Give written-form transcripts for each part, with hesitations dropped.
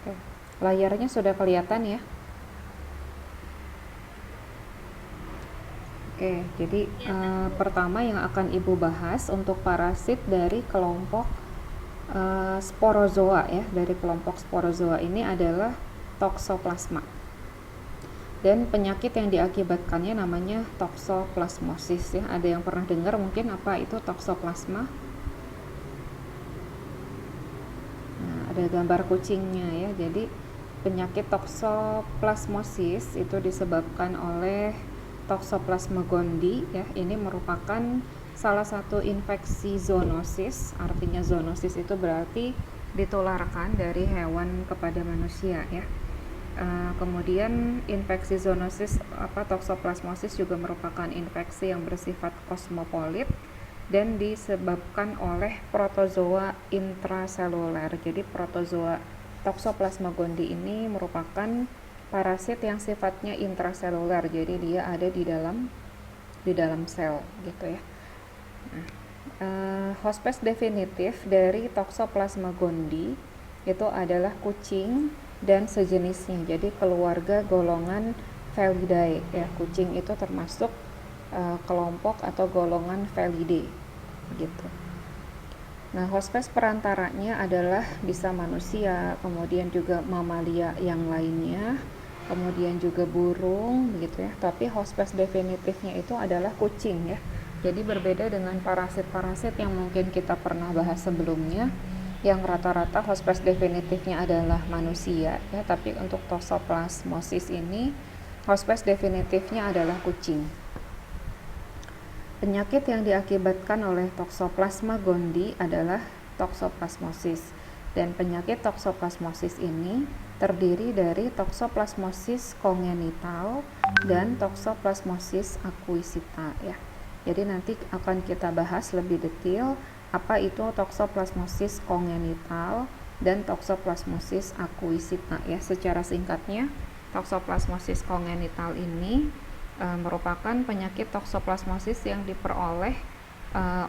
Oke. Layarnya sudah kelihatan ya. Oke, jadi pertama yang akan Ibu bahas untuk parasit dari kelompok sporozoa ya. Dari kelompok sporozoa ini adalah toksoplasma. Dan penyakit yang diakibatkannya namanya toksoplasmosis ya. Ada yang pernah dengar mungkin apa itu toksoplasma? Nah, ada gambar kucingnya ya. Jadi penyakit toksoplasmosis itu disebabkan oleh Toxoplasma gondii ya. Ini merupakan salah satu infeksi zoonosis. Artinya zoonosis itu berarti ditularkan dari hewan kepada manusia ya. Kemudian infeksi zoonosis toksoplasmosis juga merupakan infeksi yang bersifat kosmopolit dan disebabkan oleh protozoa intraseluler. Jadi protozoa Toxoplasma gondii ini merupakan parasit yang sifatnya intraseluler, jadi dia ada di dalam sel gitu ya. Nah, hospes definitif dari Toxoplasma gondii itu adalah kucing dan sejenisnya, jadi keluarga golongan Felidae ya. Kucing itu termasuk kelompok atau golongan Felidae gitu. Nah, hospes perantaranya adalah bisa manusia, kemudian juga mamalia yang lainnya, kemudian juga burung begitu ya. Tapi hospes definitifnya itu adalah kucing ya. Jadi berbeda dengan parasit-parasit yang mungkin kita pernah bahas sebelumnya, yang rata-rata hospes definitifnya adalah manusia ya. Tapi untuk toksoplasmosis ini hospes definitifnya adalah kucing. Penyakit yang diakibatkan oleh Toxoplasma gondii adalah toksoplasmosis. Dan penyakit toksoplasmosis ini terdiri dari toksoplasmosis kongenital dan toksoplasmosis akuisita ya. Jadi nanti akan kita bahas lebih detail apa itu toksoplasmosis kongenital dan toksoplasmosis akuisita ya. Secara singkatnya, toksoplasmosis kongenital ini merupakan penyakit toksoplasmosis yang diperoleh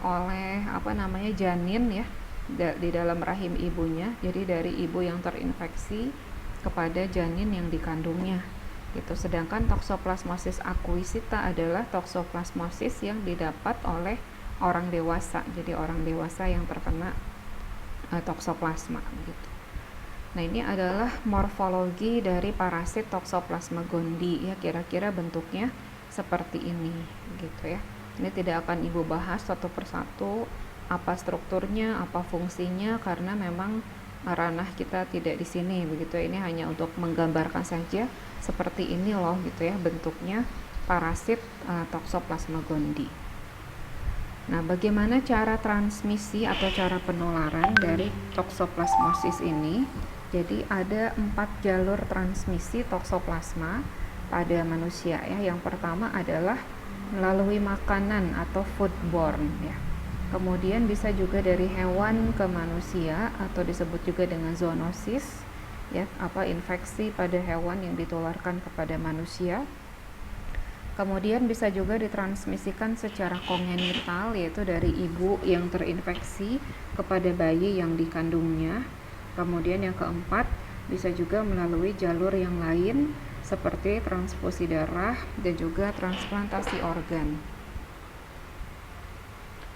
oleh janin ya di dalam rahim ibunya. Jadi dari ibu yang terinfeksi kepada janin yang dikandungnya gitu. Sedangkan toksoplasmosis akuisita adalah toksoplasmosis yang didapat oleh orang dewasa. Jadi orang dewasa yang terkena toksoplasma gitu. Nah, ini adalah morfologi dari parasit Toxoplasma gondii ya, kira-kira bentuknya seperti ini gitu ya. Ini tidak akan Ibu bahas satu persatu apa strukturnya, apa fungsinya, karena memang ranah kita tidak di sini begitu ya. Ini hanya untuk menggambarkan saja seperti ini loh gitu ya bentuknya parasit Toxoplasma gondii. Nah, bagaimana cara transmisi atau cara penularan dari toksoplasmosis ini? Jadi ada 4 jalur transmisi toksoplasma pada manusia ya. Yang pertama adalah melalui makanan atau foodborne ya. Kemudian bisa juga dari hewan ke manusia atau disebut juga dengan zoonosis ya, infeksi pada hewan yang ditularkan kepada manusia. Kemudian bisa juga ditransmisikan secara kongenital, yaitu dari ibu yang terinfeksi kepada bayi yang dikandungnya. Kemudian yang keempat, bisa juga melalui jalur yang lain seperti transfusi darah dan juga transplantasi organ.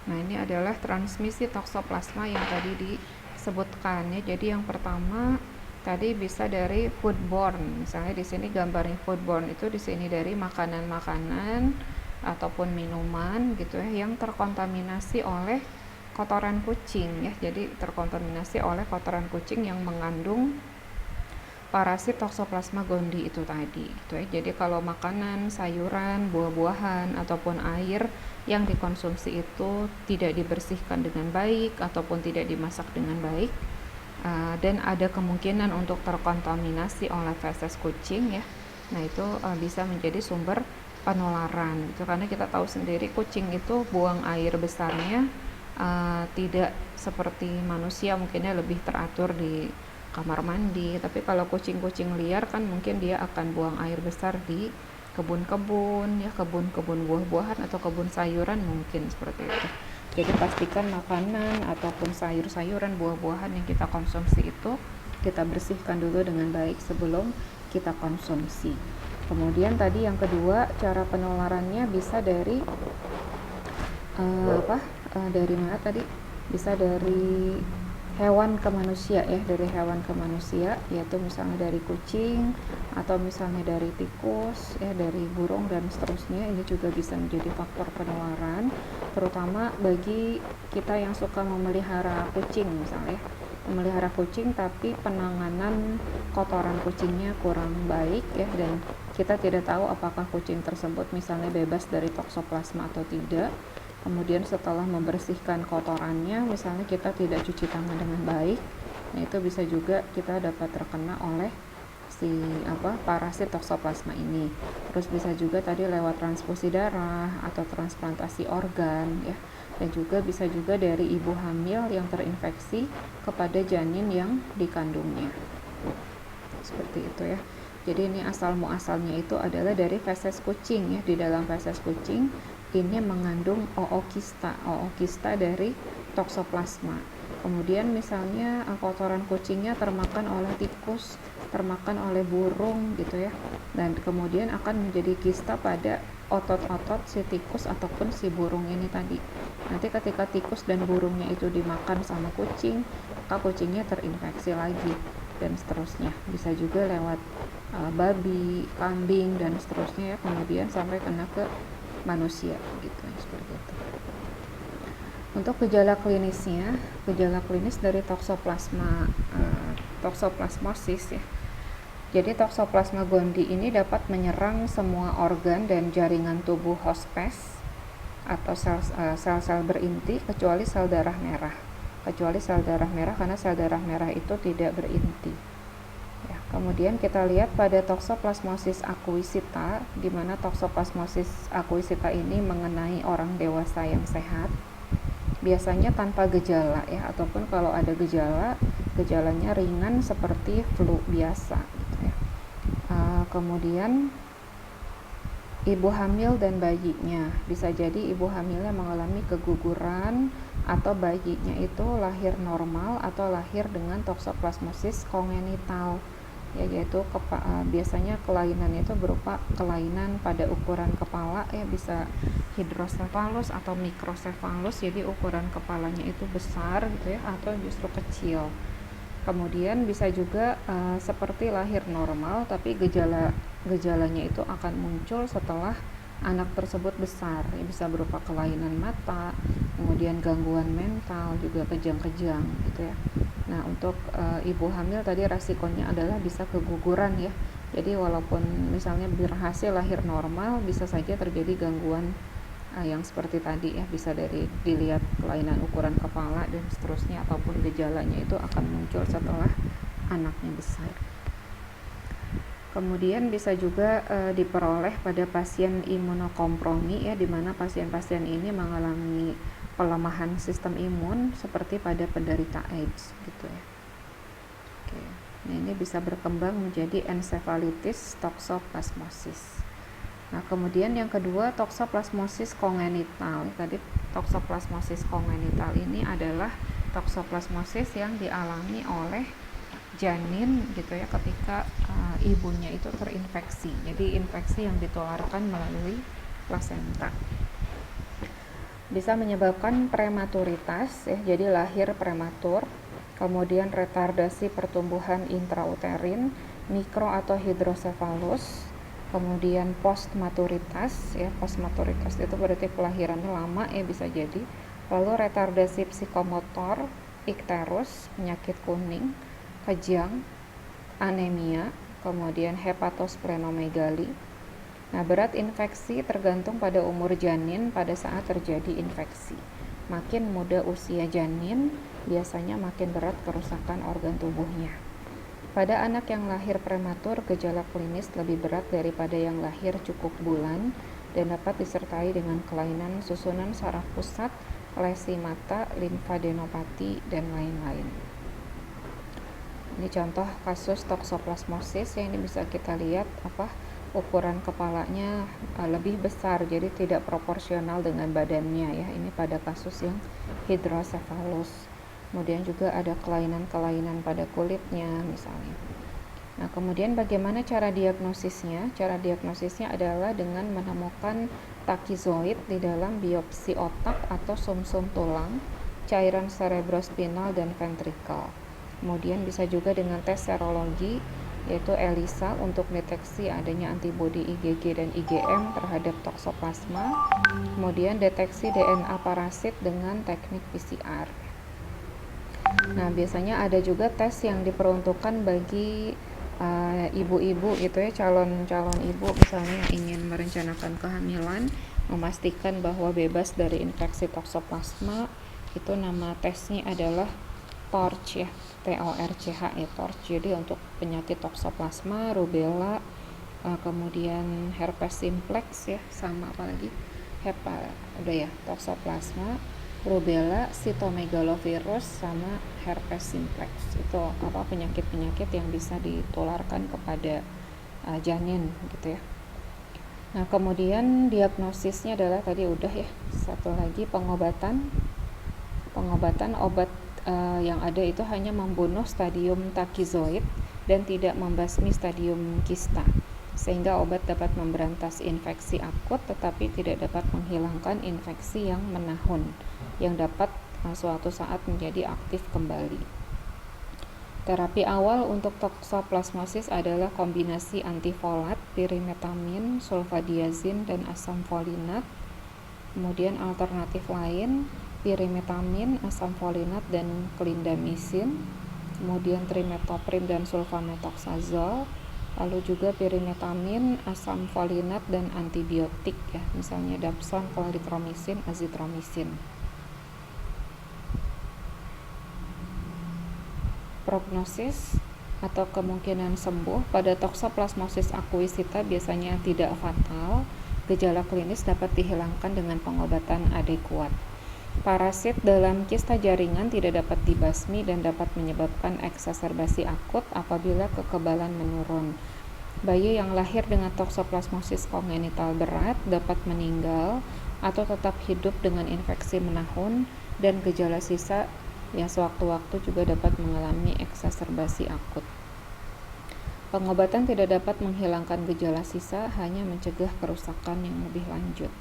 Nah, ini adalah transmisi toksoplasma yang tadi disebutkan ya. Jadi yang pertama tadi bisa dari foodborne. Misalnya di sini gambarnya foodborne itu di sini dari makanan-makanan ataupun minuman gitu ya yang terkontaminasi oleh kotoran kucing ya. Jadi terkontaminasi oleh kotoran kucing yang mengandung parasit Toxoplasma gondii itu tadi gitu ya. Jadi kalau makanan, sayuran, buah-buahan ataupun air yang dikonsumsi itu tidak dibersihkan dengan baik ataupun tidak dimasak dengan baik, dan ada kemungkinan untuk terkontaminasi oleh feses kucing ya. Nah, itu bisa menjadi sumber penularan itu, karena kita tahu sendiri kucing itu buang air besarnya tidak seperti manusia, mungkinnya lebih teratur di kamar mandi. Tapi kalau kucing-kucing liar kan mungkin dia akan buang air besar di kebun-kebun ya, kebun-kebun buah-buahan atau kebun sayuran mungkin seperti itu. Jadi pastikan makanan ataupun sayur-sayuran, buah-buahan yang kita konsumsi itu kita bersihkan dulu dengan baik sebelum kita konsumsi. Kemudian tadi yang kedua, cara penularannya bisa dari dari mana tadi? Bisa dari hewan ke manusia ya, dari hewan ke manusia, yaitu misalnya dari kucing atau misalnya dari tikus ya, dari burung dan seterusnya. Ini juga bisa menjadi faktor penularan, terutama bagi kita yang suka memelihara kucing misalnya, memelihara kucing tapi penanganan kotoran kucingnya kurang baik ya, dan kita tidak tahu apakah kucing tersebut misalnya bebas dari toksoplasma atau tidak. Kemudian setelah membersihkan kotorannya, misalnya kita tidak cuci tangan dengan baik, nah itu bisa juga kita dapat terkena oleh si parasit toksoplasma ini. Terus bisa juga tadi lewat transfusi darah atau transplantasi organ ya, dan juga bisa juga dari ibu hamil yang terinfeksi kepada janin yang dikandungnya. Seperti itu ya. Jadi ini asal muasalnya itu adalah dari feses kucing ya. Di dalam feses kucing ini mengandung ookista dari toksoplasma. Kemudian misalnya kotoran kucingnya termakan oleh tikus, termakan oleh burung gitu ya, dan kemudian akan menjadi kista pada otot-otot si tikus ataupun si burung ini tadi. Nanti ketika tikus dan burungnya itu dimakan sama kucing, maka kucingnya terinfeksi lagi dan seterusnya. Bisa juga lewat babi, kambing dan seterusnya ya, kemudian sampai kena ke manusia gitu ya, seperti itu. Untuk gejala klinisnya, gejala klinis dari toksoplasmosis ya. Jadi toksoplasma gondii ini dapat menyerang semua organ dan jaringan tubuh hospes atau sel-sel berinti kecuali sel darah merah. Kecuali sel darah merah, karena sel darah merah itu tidak berinti. Ya, kemudian kita lihat pada toksoplasmosis aquisita, di mana toksoplasmosis aquisita ini mengenai orang dewasa yang sehat, biasanya tanpa gejala ya, ataupun kalau ada gejala, gejalanya ringan seperti flu biasa gitu ya. Kemudian ibu hamil dan bayinya, bisa jadi ibu hamilnya mengalami keguguran atau bayinya itu lahir normal atau lahir dengan toksoplasmosis kongenital ya, yaitu biasanya kelainan itu berupa kelainan pada ukuran kepala ya, bisa hidrosefalus atau mikrosefalus, jadi ukuran kepalanya itu besar gitu ya, atau justru kecil. Kemudian bisa juga seperti lahir normal, tapi gejalanya itu akan muncul setelah anak tersebut besar ya, bisa berupa kelainan mata, kemudian gangguan mental, juga kejang-kejang gitu ya. Nah, untuk ibu hamil tadi resikonya adalah bisa keguguran ya. Jadi walaupun misalnya berhasil lahir normal, bisa saja terjadi gangguan yang seperti tadi ya, bisa dari dilihat kelainan ukuran kepala dan seterusnya, ataupun gejalanya itu akan muncul setelah anaknya besar. Kemudian bisa juga diperoleh pada pasien imunokompromi ya, di mana pasien-pasien ini mengalami pelemahan sistem imun seperti pada penderita AIDS gitu ya. Oke. Nah, ini bisa berkembang menjadi encephalitis toksoplasmosis. Nah, kemudian yang kedua, toksoplasmosis kongenital. Tadi toksoplasmosis kongenital ini adalah toksoplasmosis yang dialami oleh janin gitu ya, ketika ibunya itu terinfeksi. Jadi infeksi yang ditularkan melalui plasenta. Bisa menyebabkan prematuritas ya, jadi lahir prematur. Kemudian retardasi pertumbuhan intrauterin, mikro atau hidrosefalus. Kemudian postmaturitas ya, postmaturitas itu berarti kelahirannya lama ya, bisa jadi. Lalu retardasi psikomotor, ikterus, penyakit kuning, kejang, anemia, kemudian hepatosplenomegali. Nah, berat infeksi tergantung pada umur janin pada saat terjadi infeksi. Makin muda usia janin, biasanya makin berat kerusakan organ tubuhnya. Pada anak yang lahir prematur, gejala klinis lebih berat daripada yang lahir cukup bulan dan dapat disertai dengan kelainan susunan saraf pusat, lesi mata, limfadenopati, dan lain-lain. Ini contoh kasus toksoplasmosis yang ini bisa kita lihat ukuran kepalanya lebih besar, jadi tidak proporsional dengan badannya ya. Ini pada kasus yang hidrosefalus. kemudian juga ada kelainan-kelainan pada kulitnya misalnya. Nah, kemudian bagaimana cara diagnosisnya? Cara diagnosisnya adalah dengan menemukan takizoid di dalam biopsi otak atau sumsum tulang, cairan cerebrospinal dan ventrikel. Kemudian bisa juga dengan tes serologi, yaitu ELISA untuk deteksi adanya antibodi IgG dan IgM terhadap toksoplasma. Kemudian deteksi DNA parasit dengan teknik PCR. Nah, biasanya ada juga tes yang diperuntukkan bagi ibu-ibu gitu ya, calon ibu misalnya yang ingin merencanakan kehamilan, memastikan bahwa bebas dari infeksi toksoplasma. Itu nama tesnya adalah TORCH ya, TORCH ya, TORCH. Jadi untuk penyakit toksoplasma, rubella, kemudian herpes simplex ya, sama apalagi udah ya, toksoplasma, rubella, cytomegalovirus, sama herpes simplex. Itu penyakit-penyakit yang bisa ditularkan kepada janin gitu ya. Nah, kemudian diagnosisnya adalah tadi udah ya. Satu lagi pengobatan obat yang ada itu hanya membunuh stadium takizoid dan tidak membasmi stadium kista, sehingga obat dapat memberantas infeksi akut tetapi tidak dapat menghilangkan infeksi yang menahun yang dapat suatu saat menjadi aktif kembali. Terapi awal untuk toksoplasmosis adalah kombinasi antifolat, pirimetamin, sulfadiazin, dan asam folinat. Kemudian alternatif lain, pirimetamin, asam folinat, dan clindamycin. Kemudian trimetoprim dan sulfametoxazole. Lalu juga pirimetamin, asam folinat, dan antibiotik ya, misalnya dapson, clarithromycin, azitromycin. Prognosis atau kemungkinan sembuh pada toksoplasmosis akuisita biasanya tidak fatal. Gejala klinis dapat dihilangkan dengan pengobatan adekuat. Parasit dalam kista jaringan tidak dapat dibasmi dan dapat menyebabkan eksaserbasi akut apabila kekebalan menurun. Bayi yang lahir dengan toksoplasmosis kongenital berat dapat meninggal atau tetap hidup dengan infeksi menahun, dan gejala sisa yang sewaktu-waktu juga dapat mengalami eksaserbasi akut. Pengobatan tidak dapat menghilangkan gejala sisa, hanya mencegah kerusakan yang lebih lanjut.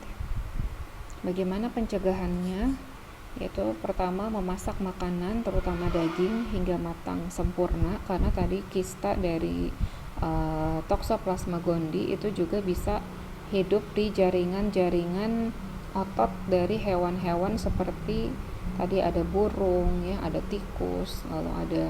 Bagaimana pencegahannya? Yaitu pertama, memasak makanan terutama daging hingga matang sempurna, karena tadi kista dari Toxoplasma gondii itu juga bisa hidup di jaringan-jaringan otot dari hewan-hewan seperti tadi ada burung ya, ada tikus, lalu ada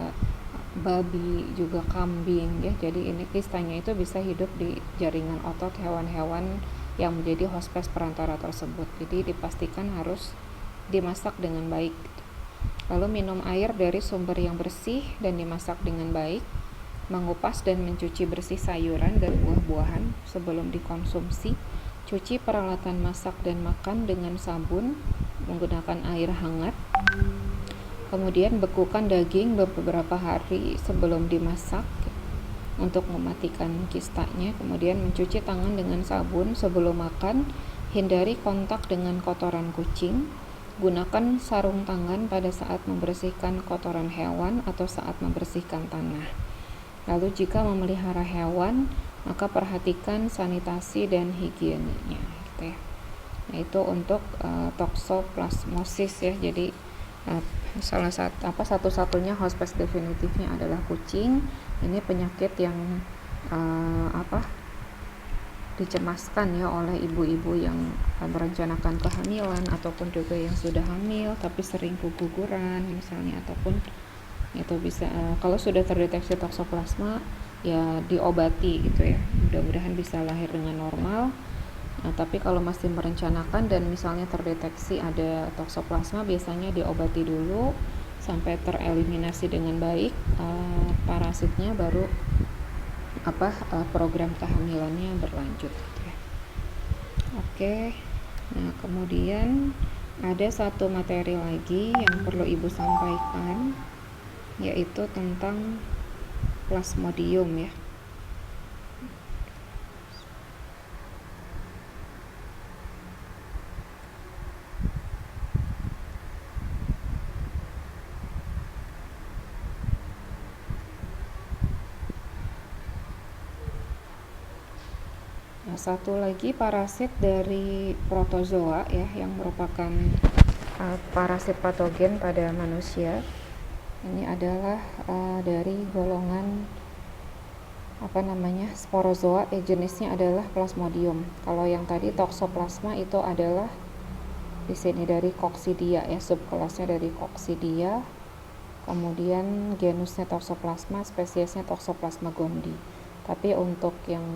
babi, juga kambing ya. Jadi ini kistanya itu bisa hidup di jaringan otot hewan-hewan yang menjadi hospes perantara tersebut. Jadi dipastikan harus dimasak dengan baik. Lalu minum air dari sumber yang bersih dan dimasak dengan baik. Mengupas dan mencuci bersih sayuran dan buah-buahan sebelum dikonsumsi. Cuci peralatan masak dan makan dengan sabun menggunakan air hangat. Kemudian bekukan daging beberapa hari sebelum dimasak untuk mematikan kistanya. Kemudian mencuci tangan dengan sabun sebelum makan. Hindari kontak dengan kotoran kucing. Gunakan sarung tangan pada saat membersihkan kotoran hewan atau saat membersihkan tanah. Lalu jika memelihara hewan, maka perhatikan sanitasi dan higienenya gitu ya. Nah, itu untuk toksoplasmosis ya. Jadi satu-satunya hospes definitifnya adalah kucing. Ini penyakit yang dicemaskan ya oleh ibu-ibu yang merencanakan kehamilan ataupun juga yang sudah hamil tapi sering keguguran misalnya, ataupun itu bisa kalau sudah terdeteksi toksoplasma ya diobati gitu ya, mudah-mudahan bisa lahir dengan normal. Nah, tapi kalau masih merencanakan dan misalnya terdeteksi ada toksoplasma, biasanya diobati dulu sampai tereliminasi dengan baik parasitnya, baru program kehamilannya berlanjut gitu ya. Oke. Nah, kemudian ada satu materi lagi yang perlu Ibu sampaikan, yaitu tentang plasmodium ya. satu lagi parasit dari protozoa ya, yang merupakan parasit patogen pada manusia. Ini adalah dari golongan sporozoa, jenisnya adalah Plasmodium. Kalau yang tadi Toxoplasma itu adalah di sini dari Coccidia ya, subkelasnya dari Coccidia. Kemudian genusnya Toxoplasma, spesiesnya Toxoplasma gondii. Tapi untuk yang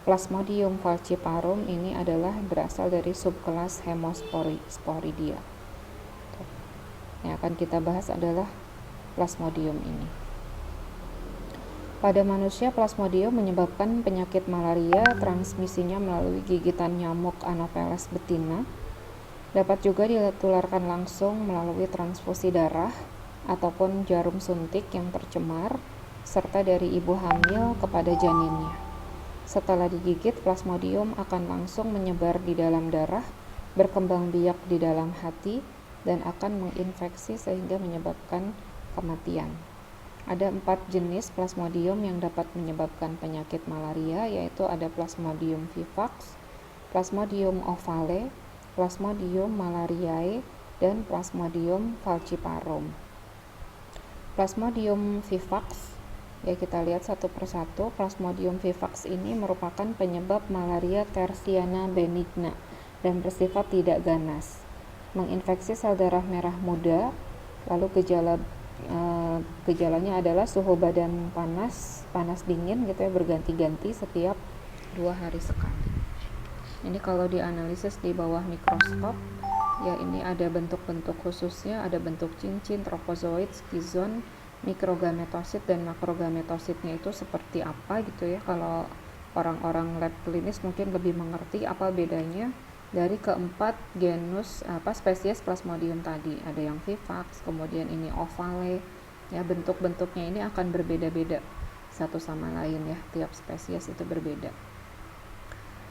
Plasmodium falciparum ini adalah berasal dari subkelas Hemosporidia. Yang akan kita bahas adalah Plasmodium ini. Pada manusia, Plasmodium menyebabkan penyakit malaria, transmisinya melalui gigitan nyamuk Anopheles betina. Dapat juga ditularkan langsung melalui transfusi darah ataupun jarum suntik yang tercemar, serta dari ibu hamil kepada janinnya. Setelah digigit, Plasmodium akan langsung menyebar di dalam darah, berkembang biak di dalam hati, dan akan menginfeksi sehingga menyebabkan kematian. Ada 4 jenis Plasmodium yang dapat menyebabkan penyakit malaria, yaitu ada Plasmodium vivax, Plasmodium ovale, Plasmodium malariae, dan Plasmodium falciparum. Plasmodium vivax, ya kita lihat satu persatu. Plasmodium vivax ini merupakan penyebab malaria tertiana benigna dan bersifat tidak ganas, menginfeksi sel darah merah muda. Lalu gejalanya adalah suhu badan panas dingin gitu ya, berganti-ganti setiap 2 hari sekali. Ini kalau dianalisis di bawah mikroskop ya, ini ada bentuk-bentuk khususnya, ada bentuk cincin, tropozoid, skizon, mikrogametosit, dan makrogametositnya itu seperti apa gitu ya. Kalau orang-orang lab klinis mungkin lebih mengerti apa bedanya dari keempat genus spesies Plasmodium tadi. Ada yang vivax, kemudian ini ovale ya, bentuk-bentuknya ini akan berbeda-beda satu sama lain ya, tiap spesies itu berbeda.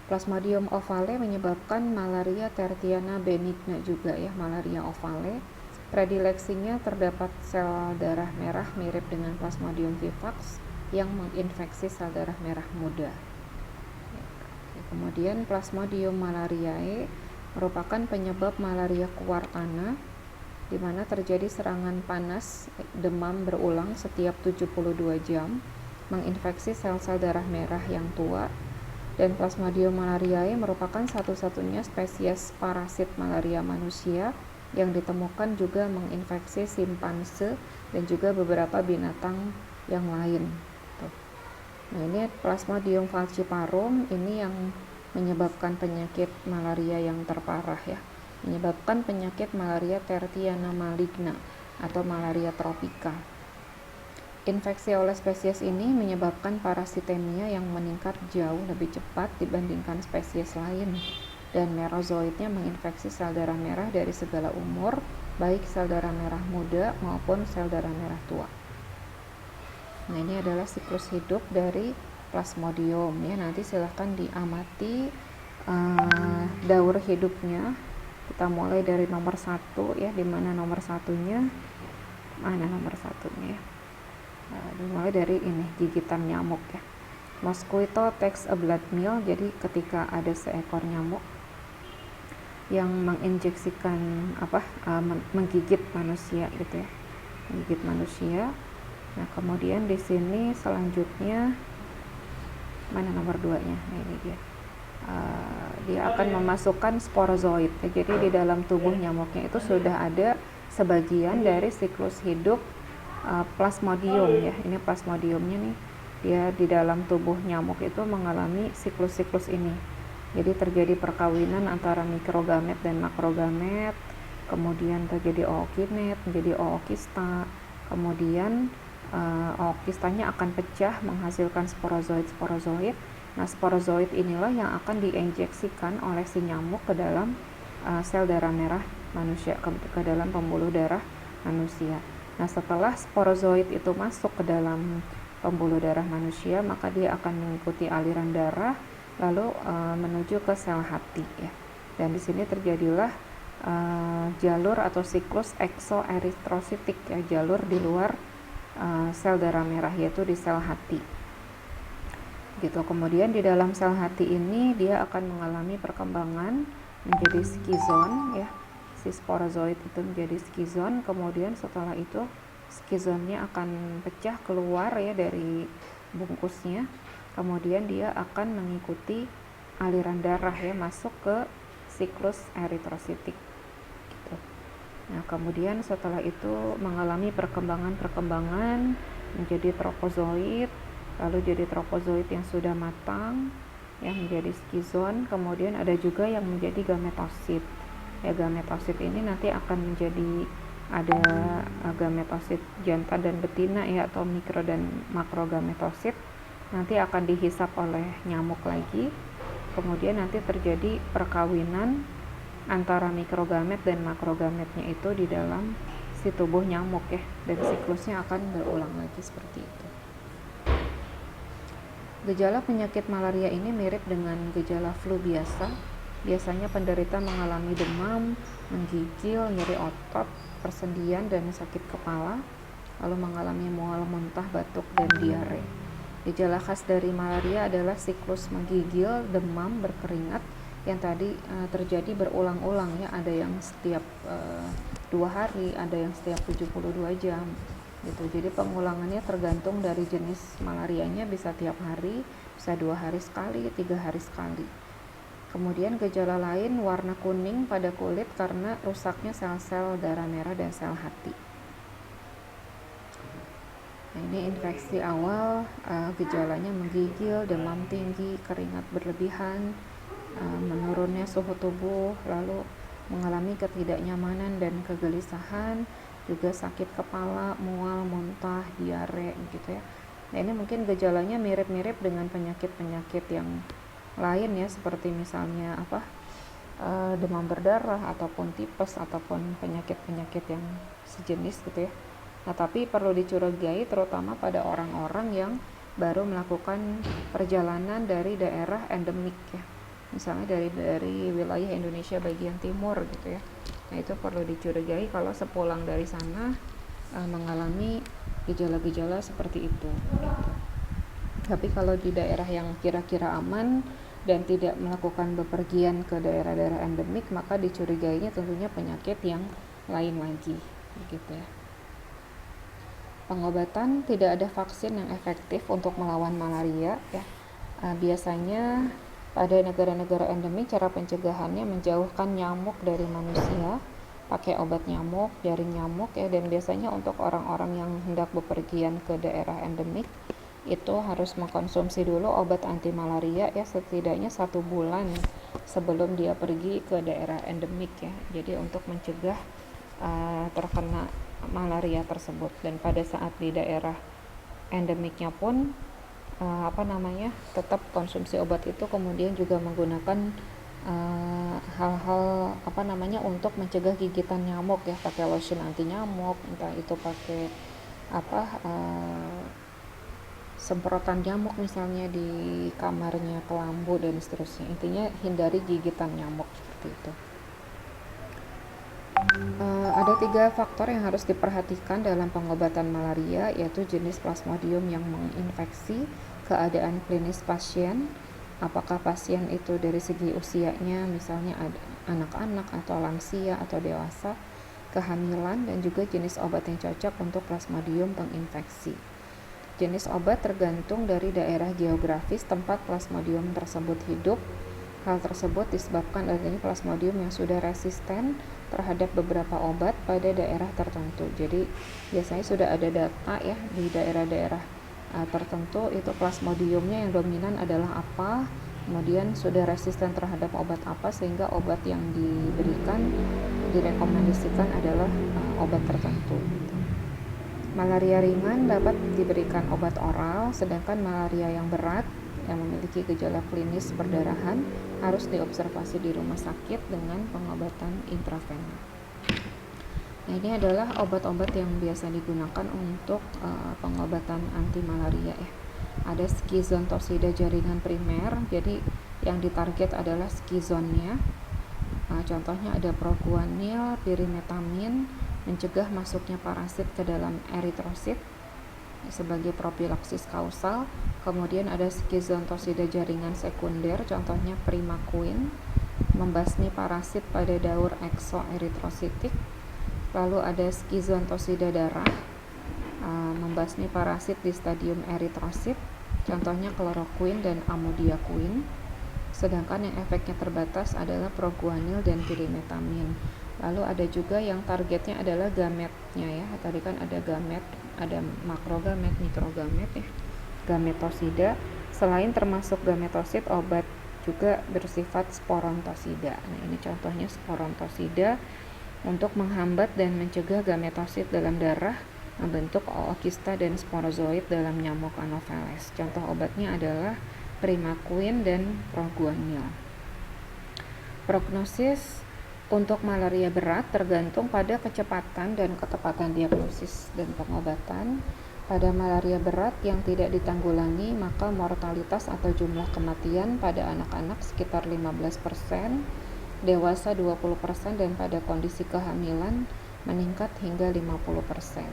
Plasmodium ovale menyebabkan malaria tertiana benigna juga ya, malaria ovale. Predileksinya terdapat sel darah merah mirip dengan Plasmodium vivax yang menginfeksi sel darah merah muda. Kemudian Plasmodium malariae merupakan penyebab malaria kuartana, di mana terjadi serangan panas, demam berulang setiap 72 jam, menginfeksi sel-sel darah merah yang tua. Dan Plasmodium malariae merupakan satu-satunya spesies parasit malaria manusia yang ditemukan juga menginfeksi simpanse dan juga beberapa binatang yang lain. Nah, ini Plasmodium falciparum, ini yang menyebabkan penyakit malaria yang terparah ya, menyebabkan penyakit malaria tertiana maligna atau malaria tropika. Infeksi oleh spesies ini menyebabkan parasitemia yang meningkat jauh lebih cepat dibandingkan spesies lain, dan merozoitnya menginfeksi sel darah merah dari segala umur, baik sel darah merah muda maupun sel darah merah tua. Nah, ini adalah siklus hidup dari Plasmodium ya. Nanti silahkan diamati daur hidupnya. Kita mulai dari nomor 1 ya, dimana nomor satunya ya. Dimulai dari ini, gigitan nyamuk ya. Mosquito takes a blood meal, jadi ketika ada seekor nyamuk yang menginjeksikan menggigit manusia gitu ya, menggigit manusia. Nah, kemudian di sini selanjutnya mana nomor 2-nya? Nah, ini dia. Dia akan memasukkan sporozoid. Jadi di dalam tubuh nyamuknya itu sudah ada sebagian dari siklus hidup Plasmodium ya. Ini Plasmodiumnya nih, dia di dalam tubuh nyamuk itu mengalami siklus-siklus ini. Jadi terjadi perkawinan antara mikrogamet dan makrogamet, kemudian terjadi ookinet menjadi ookista, kemudian ookistanya akan pecah menghasilkan sporozoid. Nah, sporozoid inilah yang akan diinjeksikan oleh si nyamuk ke dalam sel darah merah manusia, ke dalam pembuluh darah manusia. Nah, setelah sporozoid itu masuk ke dalam pembuluh darah manusia, maka dia akan mengikuti aliran darah lalu menuju ke sel hati ya. Dan di sini terjadilah jalur atau siklus eksoeritrositik ya, jalur di luar sel darah merah, yaitu di sel hati. gitu. Kemudian di dalam sel hati ini dia akan mengalami perkembangan menjadi skizon ya, si sporozoid itu menjadi skizon. Kemudian setelah itu skizonnya akan pecah keluar ya dari bungkusnya, kemudian dia akan mengikuti aliran darah ya masuk ke siklus eritrositik gitu. Nah kemudian setelah itu mengalami perkembangan menjadi trofozoid, lalu jadi trofozoid yang sudah matang yang menjadi skizon. Kemudian ada juga yang menjadi gametosit ya, gametosit ini nanti akan menjadi ada gametosit jantan dan betina ya, atau mikro dan makro gametosit, nanti akan dihisap oleh nyamuk lagi. Kemudian nanti terjadi perkawinan antara mikrogamet dan makrogametnya itu di dalam si tubuh nyamuk ya, dan siklusnya akan berulang lagi seperti itu. Gejala penyakit malaria ini mirip dengan gejala flu biasa. Biasanya penderita mengalami demam, menggigil, nyeri otot, persendian, dan sakit kepala, lalu mengalami mual, muntah, batuk, dan diare. Gejala khas dari malaria adalah siklus menggigil, demam, berkeringat yang tadi terjadi berulang-ulang ya, ada yang setiap 2 hari, ada yang setiap 72 jam gitu. Jadi pengulangannya tergantung dari jenis malarianya, bisa tiap hari, bisa 2 hari sekali, 3 hari sekali. Kemudian gejala lain warna kuning pada kulit karena rusaknya sel-sel darah merah dan sel hati. Nah, ini infeksi awal, gejalanya menggigil, demam tinggi, keringat berlebihan, menurunnya suhu tubuh, lalu mengalami ketidaknyamanan dan kegelisahan, juga sakit kepala, mual, muntah, diare gitu ya. Nah, ini mungkin gejalanya mirip-mirip dengan penyakit-penyakit yang lain ya, seperti misalnya demam berdarah ataupun tipes ataupun penyakit-penyakit yang sejenis gitu ya. Nah, tapi perlu dicurigai terutama pada orang-orang yang baru melakukan perjalanan dari daerah endemik ya, misalnya dari wilayah Indonesia bagian timur gitu ya. Nah, itu perlu dicurigai kalau sepulang dari sana mengalami gejala-gejala seperti itu gitu. Tapi kalau di daerah yang kira-kira aman dan tidak melakukan bepergian ke daerah-daerah endemik, maka dicurigainya tentunya penyakit yang lain lagi begitu ya. Pengobatan, tidak ada vaksin yang efektif untuk melawan malaria ya. Biasanya pada negara-negara endemik cara pencegahannya menjauhkan nyamuk dari manusia, pakai obat nyamuk, jaring nyamuk ya, dan biasanya untuk orang-orang yang hendak bepergian ke daerah endemik itu harus mengkonsumsi dulu obat anti malaria ya, setidaknya 1 bulan sebelum dia pergi ke daerah endemik ya. Jadi untuk mencegah terkena malaria tersebut. Dan pada saat di daerah endemiknya pun tetap konsumsi obat itu, kemudian juga menggunakan hal-hal untuk mencegah gigitan nyamuk ya, pakai lotion anti nyamuk, entah itu pakai semprotan nyamuk misalnya di kamarnya, kelambu dan seterusnya. Intinya hindari gigitan nyamuk seperti itu. Ada 3 faktor yang harus diperhatikan dalam pengobatan malaria, yaitu jenis plasmodium yang menginfeksi, keadaan klinis pasien, apakah pasien itu dari segi usianya misalnya ada anak-anak atau lansia atau dewasa, kehamilan, dan juga jenis obat yang cocok untuk plasmodium penginfeksi. Jenis obat tergantung dari daerah geografis tempat plasmodium tersebut hidup. Hal tersebut disebabkan adanya plasmodium yang sudah resisten terhadap beberapa obat pada daerah tertentu. Jadi biasanya sudah ada data ya di daerah-daerah tertentu itu plasmodiumnya yang dominan adalah apa, kemudian sudah resisten terhadap obat apa, sehingga obat yang diberikan direkomendasikan adalah obat tertentu. Malaria ringan dapat diberikan obat oral, sedangkan malaria yang berat yang memiliki gejala klinis perdarahan harus diobservasi di rumah sakit dengan pengobatan intravena. Nah, ini adalah obat-obat yang biasa digunakan untuk pengobatan anti malaria ya. Ada skizon torsida jaringan primer, jadi yang ditarget adalah skizonnya. Contohnya ada proguanil, pirimetamin, mencegah masuknya parasit ke dalam eritrosit. sebagai profilaksis kausal. Kemudian ada skizontosida jaringan sekunder, contohnya primaquine, membasmi parasit pada daur eksoeritrositik. Lalu ada skizontosida darah, membasmi parasit di stadium eritrosit, contohnya kloroquine dan amodiaquine. Sedangkan yang efeknya terbatas adalah proguanil dan pirimetamin. Lalu ada juga yang targetnya adalah gametnya ya. Tadi kan ada gamet, ada makrogamet, mikrogamet ya. Gametosida. Selain termasuk gametosid, obat juga bersifat sporontosida. Nah, ini contohnya sporontosida untuk menghambat dan mencegah gametosid dalam darah membentuk ookista dan sporozoid dalam nyamuk Anopheles. Contoh obatnya adalah primaquine dan proguanil. Prognosis untuk malaria berat tergantung pada kecepatan dan ketepatan diagnosis dan pengobatan. Pada malaria berat yang tidak ditanggulangi, maka mortalitas atau jumlah kematian pada anak-anak sekitar 15%, dewasa 20%, dan pada kondisi kehamilan meningkat hingga 50%.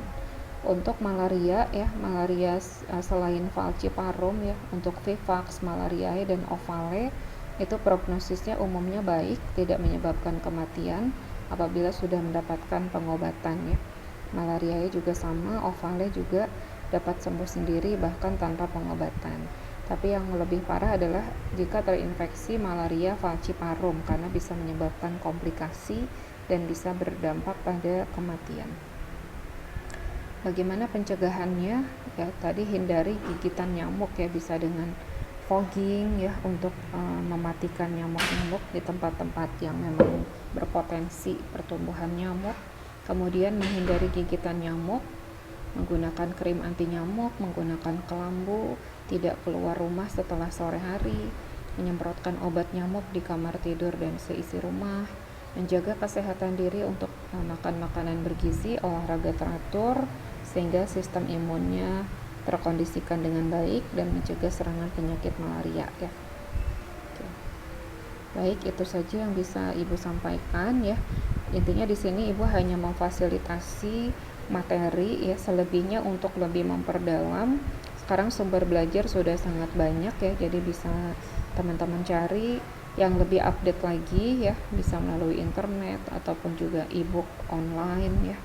Untuk malaria ya, malaria selain falciparum ya, untuk vivax, malariae dan ovale itu prognosisnya umumnya baik, tidak menyebabkan kematian apabila sudah mendapatkan pengobatan ya. Malariae juga sama, ovale juga dapat sembuh sendiri bahkan tanpa pengobatan. Tapi yang lebih parah adalah jika terinfeksi malaria falciparum karena bisa menyebabkan komplikasi dan bisa berdampak pada kematian. Bagaimana pencegahannya? Ya, tadi hindari gigitan nyamuk ya, bisa dengan fogging ya untuk mematikan nyamuk-nyamuk di tempat-tempat yang memang berpotensi pertumbuhan nyamuk. Kemudian menghindari gigitan nyamuk, menggunakan krim anti nyamuk, menggunakan kelambu, tidak keluar rumah setelah sore hari, menyemprotkan obat nyamuk di kamar tidur dan seisi rumah, menjaga kesehatan diri untuk makan makanan bergizi, olahraga teratur sehingga sistem imunnya terkondisikan dengan baik dan mencegah serangan penyakit malaria ya. Oke. Baik, itu saja yang bisa Ibu sampaikan ya. Intinya di sini Ibu hanya memfasilitasi materi ya, selebihnya untuk lebih memperdalam. Sekarang sumber belajar sudah sangat banyak ya, jadi bisa teman-teman cari yang lebih update lagi ya, bisa melalui internet ataupun juga e-book online ya,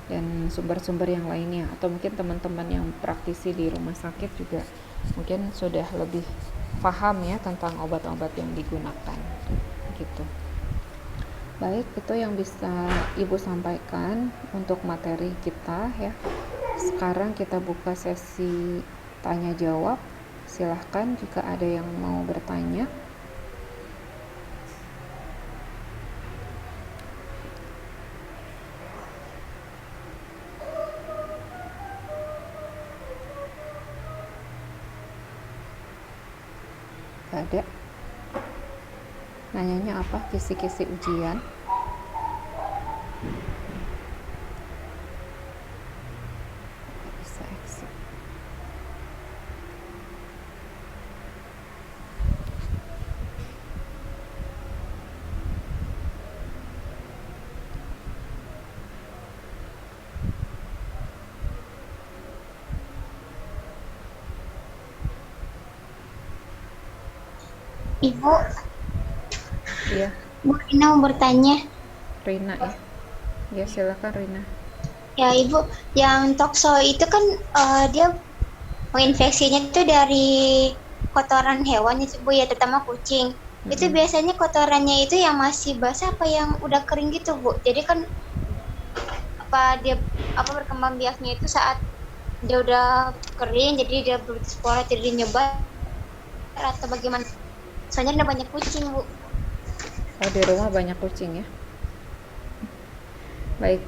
dan sumber-sumber yang lainnya. Atau mungkin teman-teman yang praktisi di rumah sakit juga mungkin sudah lebih paham ya tentang obat-obat yang digunakan gitu. Baik, itu yang bisa Ibu sampaikan untuk materi kita ya. Sekarang kita buka sesi tanya jawab. Silahkan jika ada yang mau bertanya. Gak ada. Nanyanya apa? Kisi-kisi ujian. Bisa exit. Ibu, Iya, Bu Rina mau bertanya. Rina ya. Ya, silakan Rina. Ya, Ibu, yang tokso itu kan dia menginfeksinya itu dari kotoran hewan itu, Bu, ya, terutama kucing. Itu biasanya kotorannya itu yang masih basah apa yang udah kering gitu, Bu? Jadi kan apa berkembang biaknya itu saat dia udah kering, jadi dia berspora jadi nyebar atau bagaimana? Soalnya ada banyak kucing, Bu. Oh, di rumah banyak kucing ya. Baik,